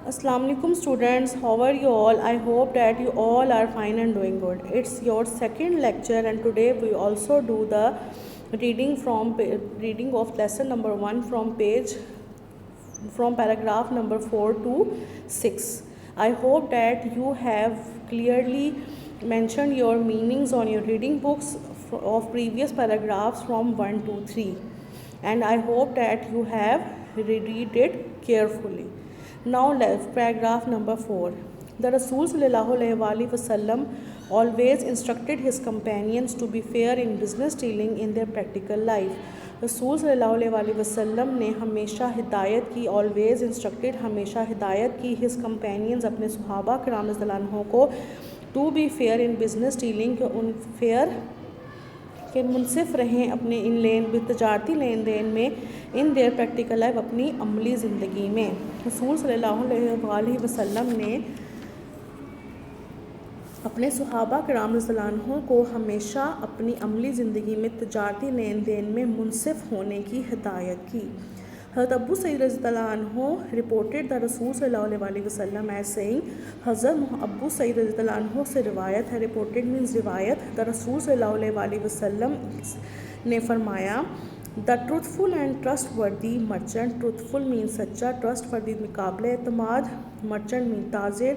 Assalamu alaikum students, how are you all? I hope that you all are fine and doing good. It's your second lecture and today we also do the reading of lesson number 1 from paragraph number 4 to 6. I hope that you have clearly mentioned your meanings on your reading books of previous paragraphs from 1 to 3, and I hope that you have read it carefully. Now paragraph number 4. The Rasul sallallahu alaihi wasallam always instructed his companions to be fair in business dealing in their practical life. رسول صلی اللہ علیہ وسلم نے ہمیشہ ہدایت کی ہمیشہ ہدایت کی his companions اپنے صحابہ کرام رضی اللہ عنہ کو to be fair in business dealing کہ منصف رہیں اپنے تجارتی لین دین میں ان دیئر پریکٹیکل لائف اپنی عملی زندگی میں. رسول صلی اللہ علیہ وسلم نے اپنے صحابہ کرام رضی اللہ عنہ کو ہمیشہ اپنی عملی زندگی میں تجارتی لین دین میں منصف ہونے کی ہدایت کی. حضرت ابو سعید رضی اللہ عنہ reported the رسول صلی اللہ علیہ وسلم as saying, حضرت ابو سعید رضی اللہ عنہ سے روایت ہے, reported means روایت, the رسول صلی اللہ علیہ وسلم نے فرمایا, the truthful and trustworthy merchant, truthful means سچا, trustworthy مقابل اعتماد, merchant means تاجر,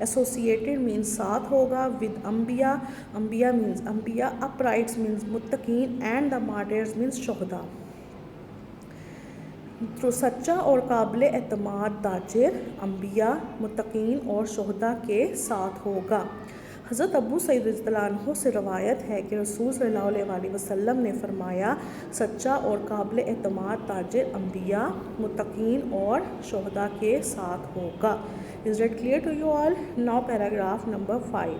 associated means ساتھ ہوگا, with انبیاء, انبیاء means انبیاء, uprights means متقین, and the martyrs means شہداء. تو سچا اور قابل اعتماد تاجر انبیاء, متقین اور شہداء کے ساتھ ہوگا. حضرت ابو سعید رضی اللہ عنہ سے روایت ہے کہ رسول صلی اللہ علیہ وسلم نے فرمایا, سچا اور قابل اعتماد تاجر انبیاء, متقین اور شہداء کے ساتھ ہوگا. Is that clear to you all? Now paragraph number 5.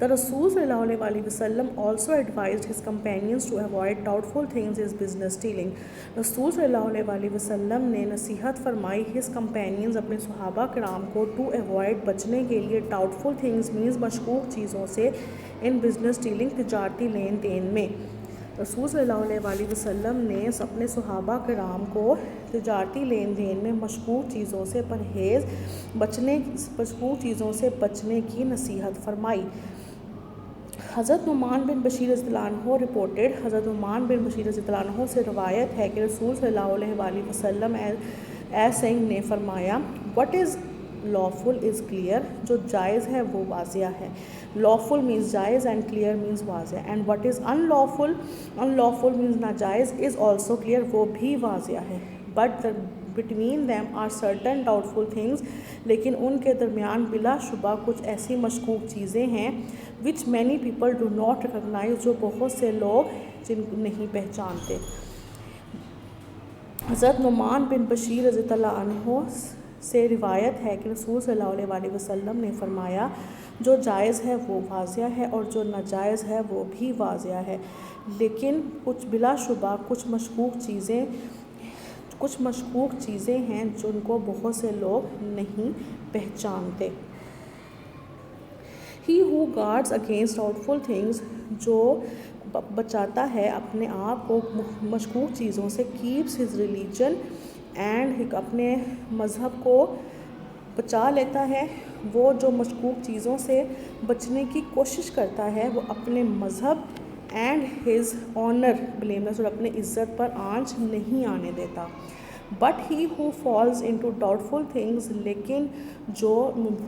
The Rasul sallallahu alaihi wasallam also advised his companions to avoid doubtful things in business dealing. رسول صلی اللہ علیہ وسلم نے نصیحت فرمائی his companions اپنے صحابہ کرام کو to avoid بچنے کے لیے doubtful things means مشکوک چیزوں سے in business dealing تجارتی لین دین میں. رسول صلی اللہ علیہ وسلم نے اپنے صحابہ کرام کو تجارتی لین دین میں مشکوک چیزوں سے مشکوک چیزوں سے بچنے کی نصیحت فرمائی. حضرت نعمان بن بشیر رضی اللہ عنہ reported, حضرت نعمان بن بشیر رضی اللہ عنہ سے روایت ہے کہ رسول صلی اللہ علیہ وسلم as saying نے فرمایا, what is lawful is clear, جو جائز ہے وہ واضح ہے. lawful means جائز and clear means واضح, and what is unlawful means ناجائز is also clear, وہ بھی واضح ہے. but between them are certain doubtful things, لیکن ان کے درمیان بلا شبہ کچھ ایسی مشکوک چیزیں ہیں which many people do not recognize, جو بہت سے لوگ جن نہیں پہچانتے. حضرت نعمان بن بشیر رضی اللہ عنہ سے روایت ہے کہ رسول صلی اللہ علیہ وسلم نے فرمایا, جو جائز ہے وہ واضح ہے اور جو ناجائز ہے وہ بھی واضح ہے, لیکن کچھ بلا شبہ کچھ مشکوک چیزیں ہیں جن کو بہت سے لوگ نہیں پہچانتے. He who guards against doubtful things, جو بچاتا ہے اپنے آپ کو مشکوک چیزوں سے, keeps his religion and اپنے مذہب کو بچا لیتا ہے. وہ جو مشکوک چیزوں سے بچنے کی کوشش کرتا ہے وہ اپنے مذہب and his honor blameless, اور اپنے عزت پر آنچ نہیں آنے دیتا. but he who falls into doubtful things, لیکن جو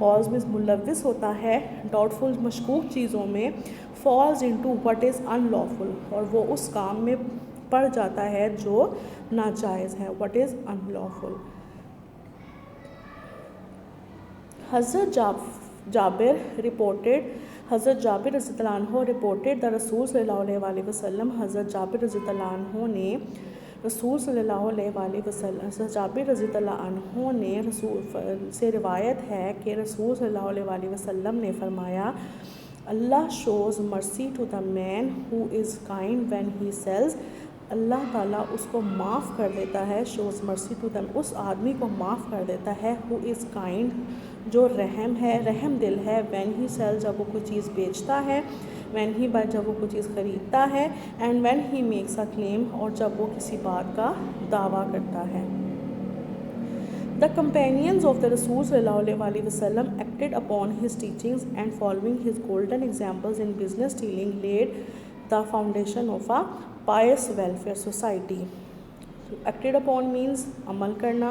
falls میں ملوث ہوتا ہے doubtful مشکوک چیزوں میں, falls into what is unlawful, اور وہ اس کام میں پڑ جاتا ہے جو ناجائز ہے, what is unlawful. حضرت جابر reported, حضرت جابر رضی اللہ عنہ reported the رسول صلی اللہ علیہ وسلم, حضرت جابر رضی اللہ عنہ نے رسول صلی اللہ علیہ وسلم, حضرت جابر رضی اللہ عنہ نے رسول سے روایت ہے کہ رسول صلی اللہ علیہ وسلم نے فرمایا, اللہ shows mercy to the man who is kind when he sells, اللہ تعالیٰ اس کو معاف کر دیتا ہے, shows mercy to them, اس آدمی کو معاف کر دیتا ہے, who is kind, جو رحم دل ہے, when he sells, جب وہ کوئی چیز بیچتا ہے, when he buys, جب وہ کوئی چیز خریدتا ہے, and when he makes a claim, اور جب وہ کسی بات کا دعویٰ کرتا ہے. The companions of the Rasul sallallahu alaihi wasallam acted upon his teachings and following his golden examples in business dealing laid the foundation of a pious welfare society. Acted upon means amal karna,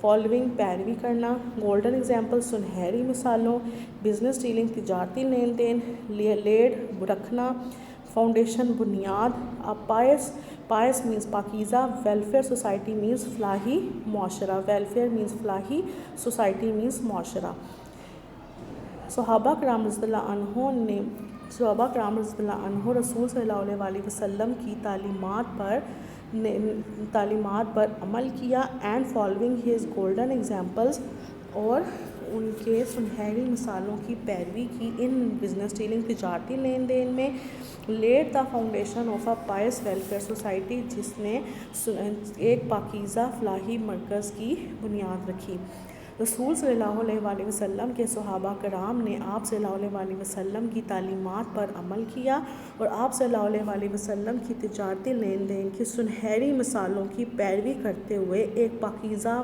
following پیروی کرنا, golden example سنہری مثالوں, business dealing تجارتی لین دین, lead رکھنا, foundation بنیاد, پائس means پاکیزہ, welfare society means فلاحی معاشرہ, ویلفیئر مینس فلاحی, سوسائٹی مینس معاشرہ. صحابہ کرام رضی اللہ عنہ رسول صلی اللہ علیہ وسلم کی تعلیمات پر عمل کیا and following his golden examples, اور ان کے سنہری مثالوں کی پیروی کی ان بزنس ڈیلنگ تجارتی لین دین میں, lead the foundation of a pious welfare society, جس نے ایک پاکیزہ فلاحی مرکز کی بنیاد رکھی. رسول صلی اللہ علیہ وسلم کے صحابہ کرام نے آپ صلی اللہ علیہ وسلم کی تعلیمات پر عمل کیا اور آپ صلی اللہ علیہ وسلم کی تجارتی لین دین کی سنہری مثالوں کی پیروی کرتے ہوئے ایک پاکیزہ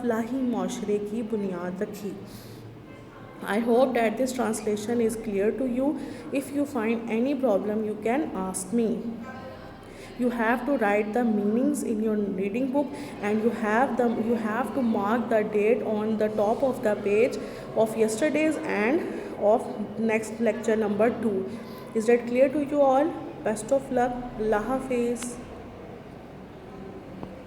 فلاحی معاشرے کی بنیاد رکھی. I hope that this translation is clear to you. If you find any problem, you can ask me. You have to write the meanings in your reading book, and you have to mark the date on the top of the page of yesterday's and of next lecture number 2. Is that clear to you all? Best of luck. Allah Hafiz.